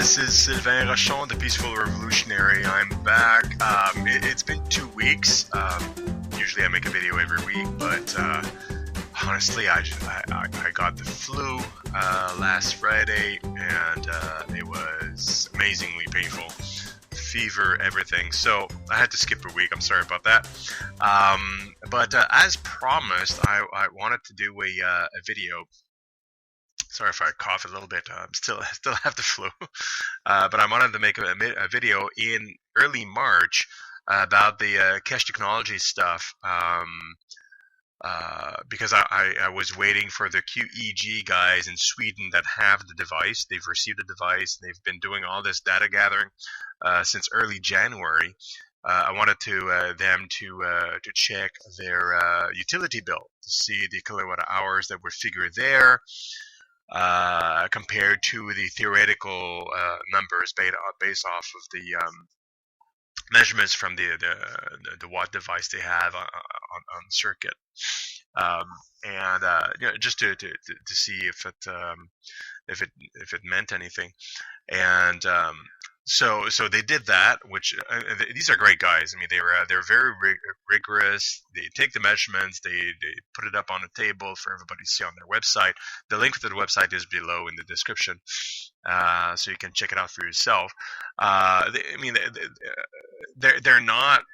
This is Sylvain Rochon, the Peaceful Revolutionary. I'm back. It's been 2 weeks. Usually I make a video every week, but honestly, I got the flu last Friday, and it was amazingly painful. Fever, everything. So I had to skip a week. I'm sorry about that. But as promised, I wanted to do a video. Sorry if I cough a little bit. I'm still have the flu, but I wanted to make a video in early March about the Keshe technology stuff, because I was waiting for the QEG guys in Sweden that have the device. They've received the device. They've been doing all this data gathering since early January. I wanted them to check their utility bill to see the kilowatt hours that were figured there. Compared to the theoretical numbers based off of the measurements from the watt device they have on circuit, just to see if it meant anything, and so they did that. Which these are great guys. I mean, they're very rigorous. They take the measurements. They put it up on a table for everybody to see on their website. The link to the website is below in the description, so you can check it out for yourself. They're not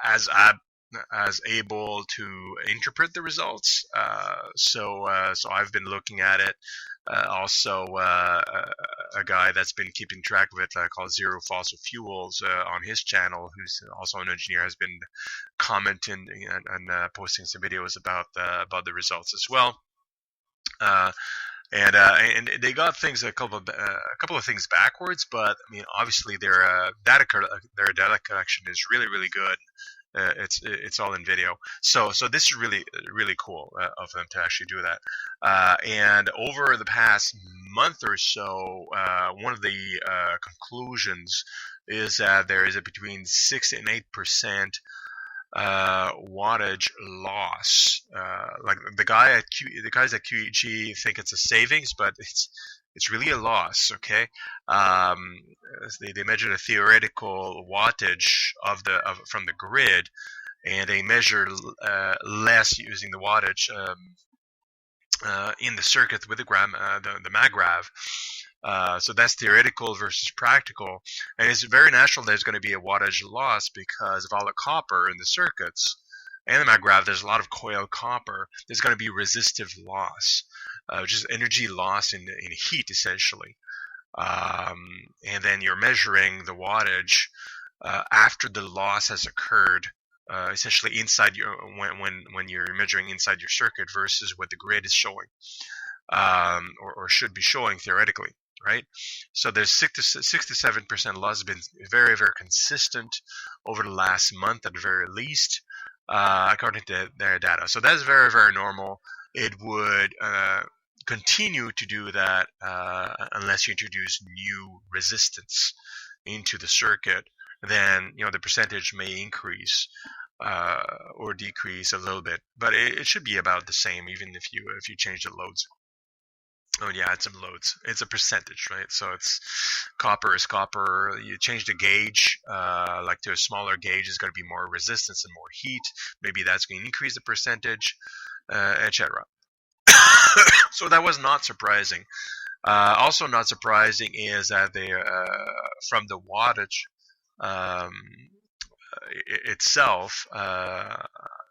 as able to interpret the results. So I've been looking at it. Also, a guy that's been keeping track of it called Zero Fossil Fuels on his channel, who's also an engineer, has been commenting and posting some videos about the results as well. And they got things a couple of things backwards, but I mean, obviously their data collection is really good. It's all in video, so this is really cool of them to actually do that. And over the past month or so, one of the conclusions is that there is a between 6 and 8% wattage loss. Like the guys at QEG think it's a savings, but it's really a loss. Okay, they measure the theoretical wattage from the grid, and they measure less using the wattage in the circuit with the MAGRAV. So that's theoretical versus practical, and it's very natural there's going to be a wattage loss because of all the copper in the circuits. And the MAGRAV, there's a lot of coiled copper. There's going to be resistive loss, which is energy loss in heat, essentially. And then you're measuring the wattage after the loss has occurred, essentially inside when you're measuring inside your circuit versus what the grid is showing, or should be showing theoretically, right? So there's 6 to 7% loss has been very consistent over the last month at the very least, according to their data. So that's very normal. It would continue to do that unless you introduce new resistance into the circuit. Then the percentage may increase or decrease a little bit, but it should be about the same even if you change the loads. Oh yeah, it's some loads. It's a percentage, right? So it's copper is copper. You change the gauge, like to a smaller gauge, is going to be more resistance and more heat. Maybe that's going to increase the percentage, etc. So that was not surprising. Also not surprising is that they, from the wattage itself,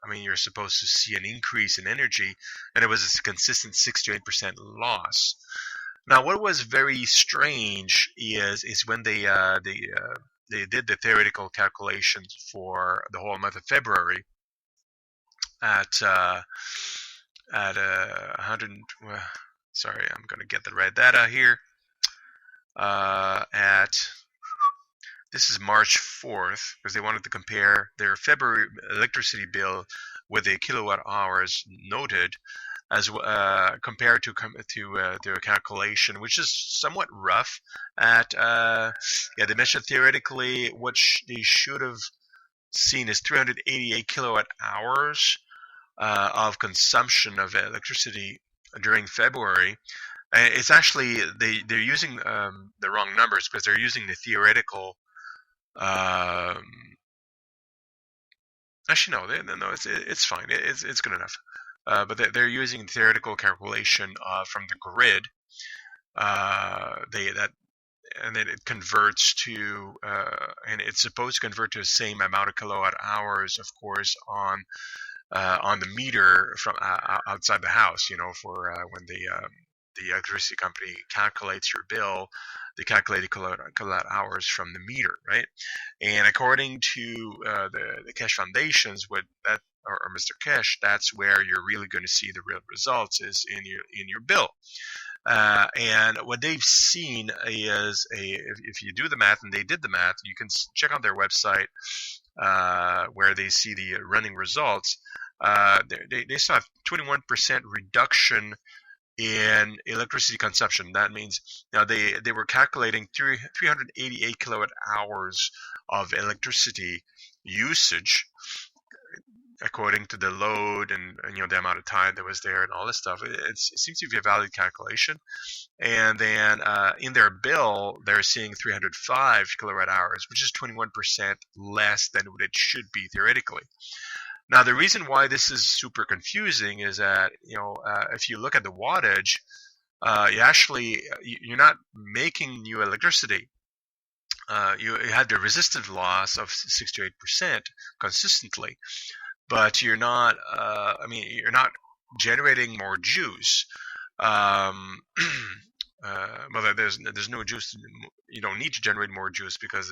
I mean, you're supposed to see an increase in energy, and it was a consistent 6 to 8% loss. Now, what was very strange is when they did the theoretical calculations for the whole month of February at 100. Sorry, I'm going to get the right data here. This is March 4th, because they wanted to compare their February electricity bill with the kilowatt hours noted, as compared to their calculation, which is somewhat rough. They mentioned theoretically what they should have seen is 388 kilowatt hours of consumption of electricity during February. And it's actually they're using the wrong numbers because they're using the theoretical. Um, Actually, no, it's fine. It's good enough. But they're using theoretical calculation from the grid. They that and then it converts to and it's supposed to convert to the same amount of kilowatt hours, of course, on the meter from outside the house. For when the electricity company calculates your bill, they calculate the kilowatt hours from the meter, right? And according to the Keshe Foundations, or Mr. Keshe, that's where you're really going to see the real results is in your bill. And what they've seen is if you do the math, and they did the math, you can check out their website where they see the running results. They saw a 21% reduction in electricity consumption. That means they were calculating 388 kilowatt hours of electricity usage according to the load and the amount of time that was there and all this stuff. It seems to be a valid calculation. And then in their bill, they're seeing 305 kilowatt hours, which is 21% less than what it should be theoretically. Now, the reason why this is super confusing is that if you look at the wattage, you're not making new electricity. You had the resistive loss of 6 to 8% consistently, but you're not. You're not generating more juice. Well, there's no juice. You don't need to generate more juice because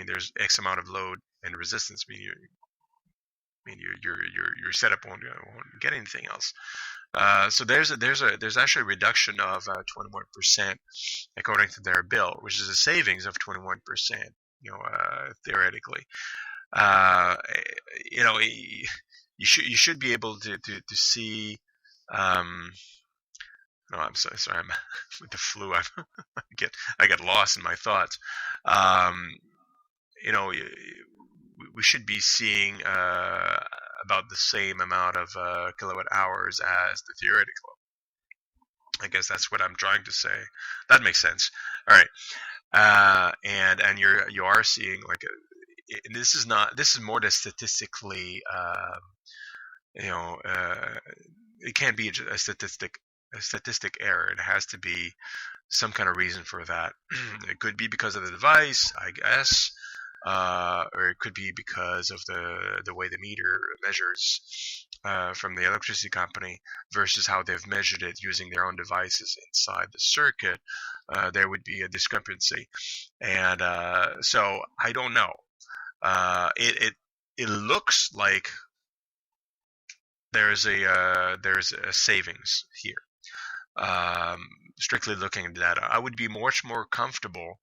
there's X amount of load and resistance. Your setup won't get anything else. So there's actually a reduction of 21% according to their bill, which is a savings of 21%. Theoretically, you should be able to see. No, I'm sorry. I'm with the flu. I get lost in my thoughts. We should be seeing about the same amount of kilowatt hours as the theoretical. I guess that's what I'm trying to say. That makes sense. All right, and you are seeing this is more the statistically. It can't be a statistic error. It has to be some kind of reason for that. It could be because of the device, I guess. Or it could be because of the way the meter measures from the electricity company versus how they've measured it using their own devices inside the circuit. There would be a discrepancy, and so I don't know. It looks like there's a savings here. Strictly looking at data, I would be much more comfortable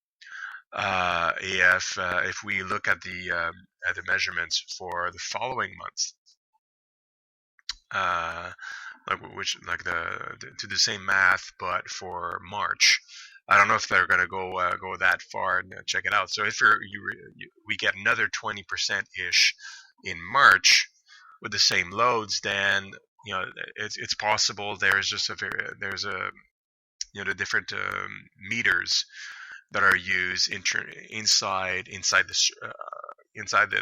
if we look at the measurements for the following months, to the same math, but for March. I don't know if they're going to go that far and check it out. So if we get another 20% ish in March with the same loads, then it's possible there's just the different meters that are used inside the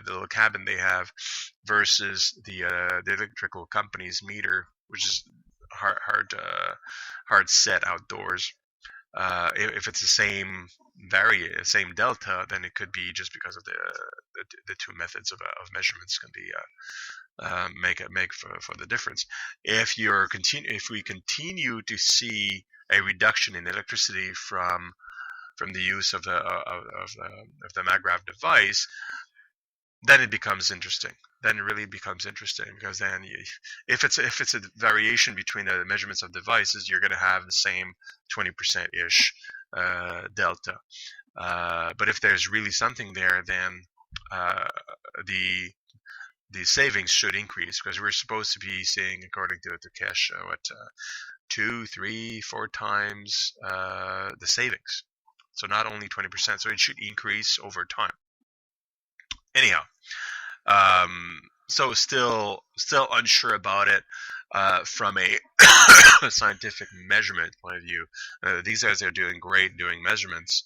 little cabin they have versus the electrical company's meter, which is hard set outdoors. If it's the same delta, then it could be just because of the two methods of measurements can be make for the difference. If we continue to see a reduction in electricity from the use of the MAGRAV device, then it becomes interesting. Then it really becomes interesting because then if it's a variation between the measurements of devices, you're going to have the same 20% ish delta. But if there's really something there, then the savings should increase because we're supposed to be seeing, according to Keshe, 2, 3, 4 times the savings. So not only 20%, so it should increase over time. Anyhow, so still unsure about it. from a scientific measurement point of view. These guys are doing great doing measurements,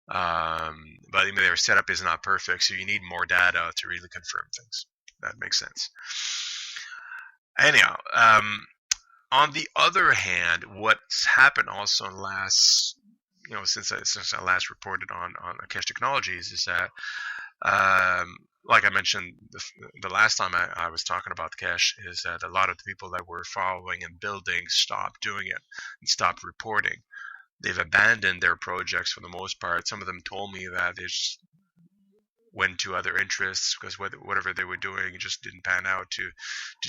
but their setup is not perfect, so you need more data to really confirm things. That makes sense. Anyhow, on the other hand, what's happened also in last, since I last reported on Keshe Technologies is that, like I mentioned the last time I was talking about Keshe, is that a lot of the people that were following and building stopped doing it and stopped reporting. They've abandoned their projects for the most part. Some of them told me that they just went to other interests because whatever they were doing just didn't pan out to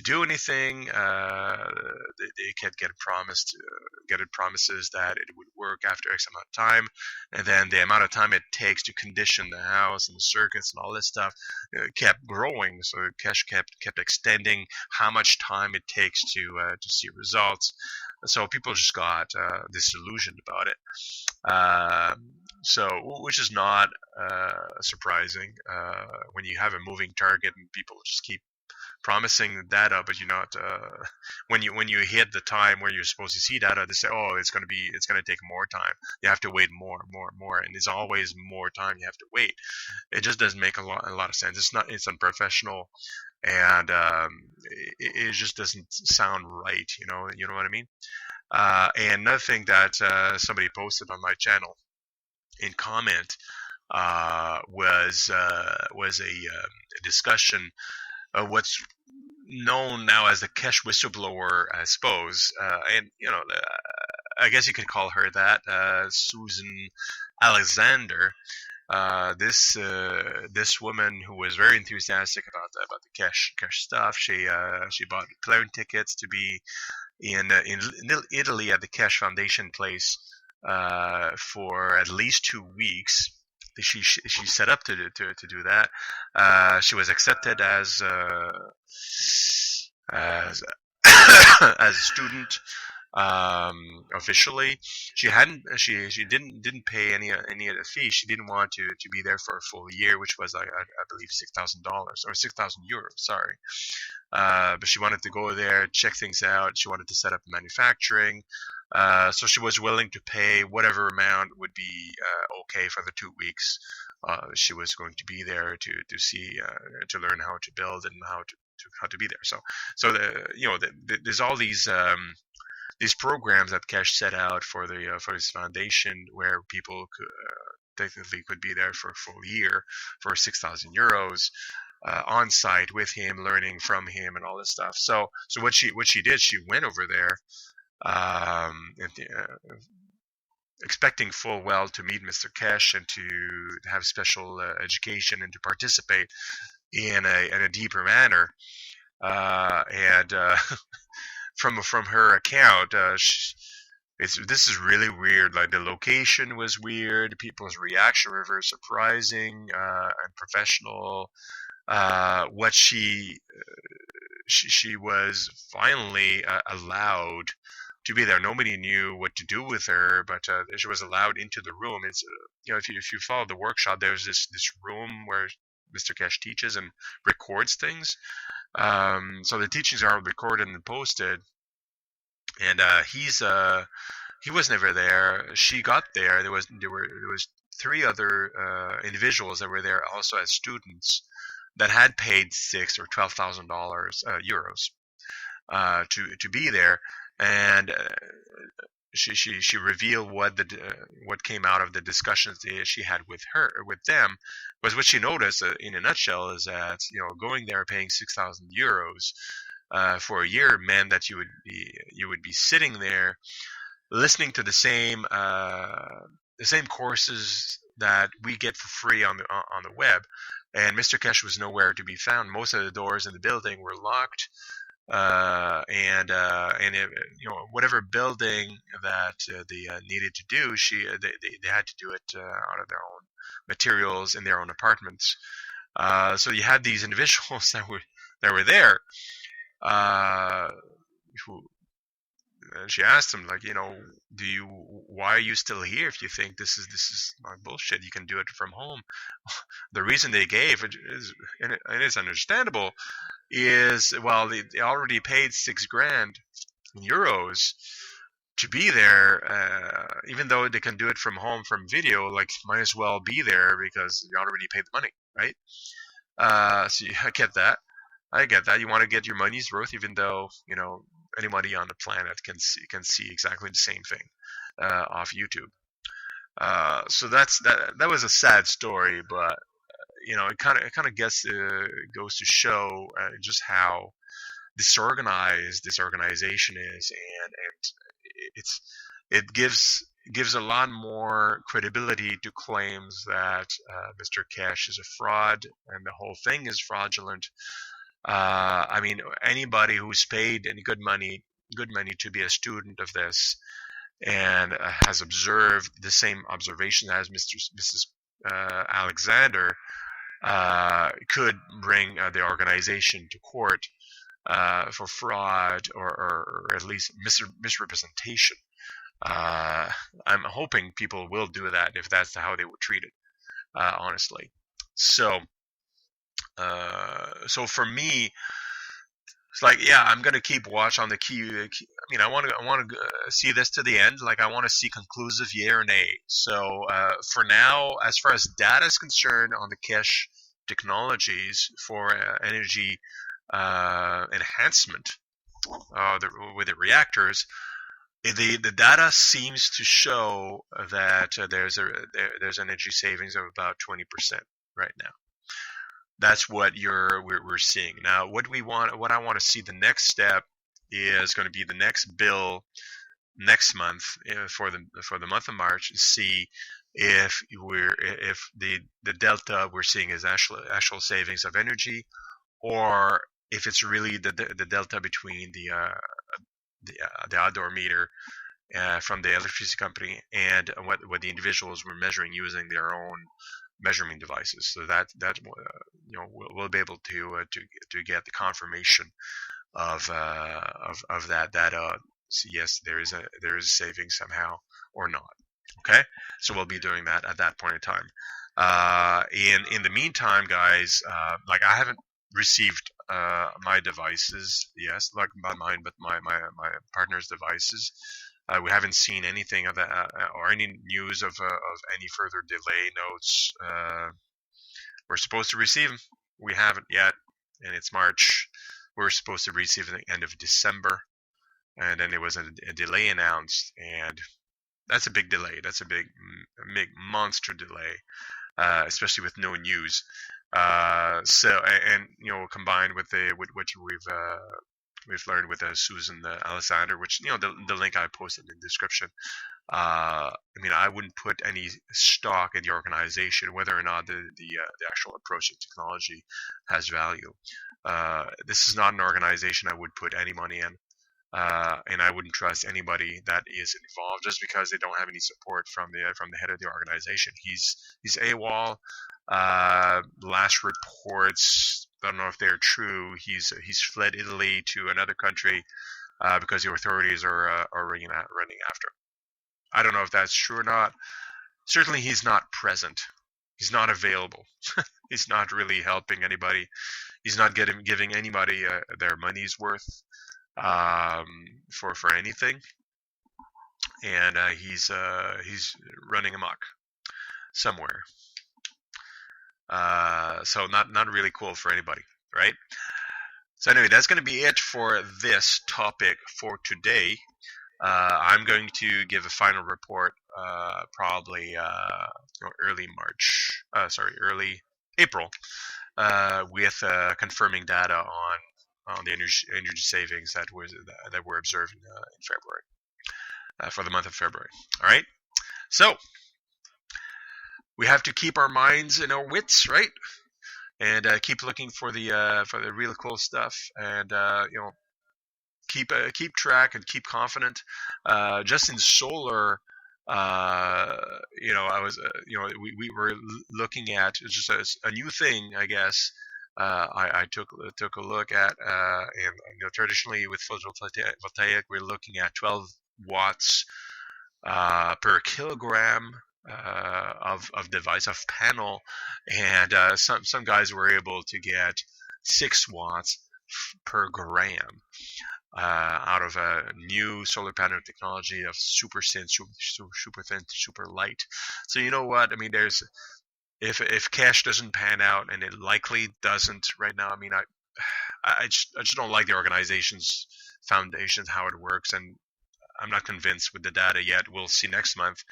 do anything. They kept getting promises that it would work after X amount of time, and then the amount of time it takes to condition the house and the circuits and all this stuff kept growing. So Keshe kept extending how much time it takes to see results. So people just got disillusioned about it. So, which is not surprising when you have a moving target and people just keep promising data, but you're not. When you hit the time where you're supposed to see data, they say, "Oh, it's going to take more time. You have to wait more, and there's always more time you have to wait." It just doesn't make a lot of sense. It's unprofessional, and it just doesn't sound right. You know what I mean? And another thing that somebody posted on my channel in comment was a discussion of what's known now as the Keshe whistleblower, I suppose, and I guess you could call her that, Susan Alexander. This woman who was very enthusiastic about the Keshe stuff. She bought plane tickets to be in Italy at the Keshe Foundation place for at least 2 weeks. She set up to do that. She was accepted as as a student officially. She didn't pay any of the fee. She didn't want to be there for a full year, which was I believe $6,000 or 6,000 euros. Sorry. But she wanted to go there, check things out. She wanted to set up manufacturing. So she was willing to pay whatever amount would be okay for the 2 weeks. She was going to be there to see, to learn how to build and how to be there. So there's all these programs that Keshe set out for his foundation, where people technically could be there for a full year for 6,000 euros. On site with him, learning from him, and all this stuff. So what she did, she went over there, expecting full well to meet Mr. Keshe and to have special education and to participate in a deeper manner. And from her account, this is really weird. Like, the location was weird. People's reaction were very surprising and professional. What she was finally allowed to be there. Nobody knew what to do with her, but she was allowed into the room. It's if you follow the workshop, there's this room where Mr. Keshe teaches and records things. So the teachings are recorded and posted. And he was never there. She got there. There was 3 other individuals that were there also as students, that had paid $6,000 or $12,000 euros to be there, and she revealed what came out of the discussions she had with them. Was what she noticed in a nutshell is that going there paying 6,000 euros for a year meant that you would be sitting there listening to the same courses that we get for free on the web. And Mr. Keshe was nowhere to be found. Most of the doors in the building were locked, and whatever building that they needed to do, they had to do it out of their own materials in their own apartments. So you had these individuals that were there, who she asked him, like, why are you still here if you think this is not bullshit? You can do it from home. The reason they gave is, and it is understandable, is, well, they already paid 6 grand in euros to be there, even though they can do it from home from video. Like, might as well be there because you already paid the money, right? So I get that. I get that. You want to get your money's worth, even though anybody on the planet can see exactly the same thing off YouTube. So that was a sad story, but it kind of goes to show just how disorganized this organization is, and it gives a lot more credibility to claims that Mr. Keshe is a fraud and the whole thing is fraudulent. I mean, anybody who's paid any good money to be a student of this and has observed the same observation as Mrs. Alexander could bring the organization to court for fraud or at least misrepresentation. I'm hoping people will do that if that's how they were treated, honestly. So for me, it's like, yeah, I'm gonna keep watch on the key. I mean, I want to see this to the end. Like, I want to see conclusive yea or nay. So for now, as far as data is concerned on the Keshe technologies for energy enhancement with the reactors, the data seems to show that there's energy savings of about 20% right now. That's what we're seeing now. What I want to see the next step is going to be the next bill next month for the month of March to see if the delta we're seeing is actual savings of energy, or if it's really the delta between the outdoor meter from the electricity company and what the individuals were measuring using their own measurement devices. So that we'll be able to get the confirmation of that data. So yes, there is a saving somehow or not. Okay, so we'll be doing that at that point in time. In the meantime, guys, like, I haven't received my devices, yes, like not mine, but my partner's devices. We haven't seen anything of that or any news of any further delay notes. We're supposed to receive them. We haven't yet, and it's March. We're supposed to receive at the end of December, and then there was a delay announced, and that's a big delay. That's a big monster delay, especially with no news. So, and combined with what we've learned with Susan Alexander, which the link I posted in the description. I mean, I wouldn't put any stock in the organization, whether or not the actual approach to technology has value. This is not an organization I would put any money in, and I wouldn't trust anybody that is involved just because they don't have any support from the head of the organization. He's AWOL. Last reports, I don't know if they're true. He's fled Italy to another country because the authorities are running after him. I don't know if that's true or not. Certainly, he's not present. He's not available. He's not really helping anybody. He's not giving anybody their money's worth for anything, and he's running amok somewhere. So not really cool for anybody, right? So anyway, that's going to be it for this topic for today. I'm going to give a final report probably early April with confirming data on the energy savings that were observed in February for the month of February. All right, so we have to keep our minds and our wits right, and keep looking for the real cool stuff, and keep track and keep confident. Just in solar, I was we were looking at just a new thing, I guess, I took a look at, and traditionally with photovoltaic, we're looking at 12 watts per kilogram of device, of panel, and some guys were able to get 6 watts per gram out of a new solar panel technology of super thin, super thin, super light. So you know what? I mean, there's if Keshe doesn't pan out, and it likely doesn't right now. I mean, I just don't like the organization's foundations, how it works, and I'm not convinced with the data yet. We'll see next month.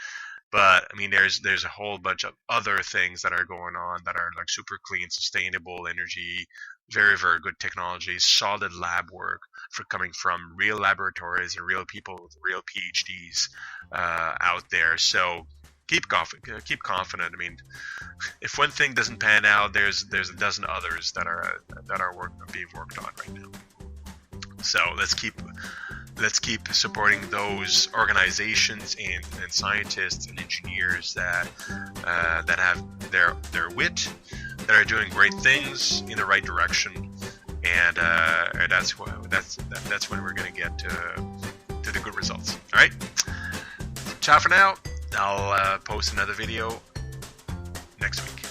But I mean, there's a whole bunch of other things that are going on that are like super clean, sustainable energy, very, very good technology, solid lab work coming from real laboratories and real people with real PhDs out there. So keep confident. I mean, if one thing doesn't pan out, there's a dozen others that are being worked on right now. So let's keep supporting those organizations and scientists and engineers that have their wit, that are doing great things in the right direction, and that's when we're going to get to the good results. All right, ciao for now. I'll post another video next week.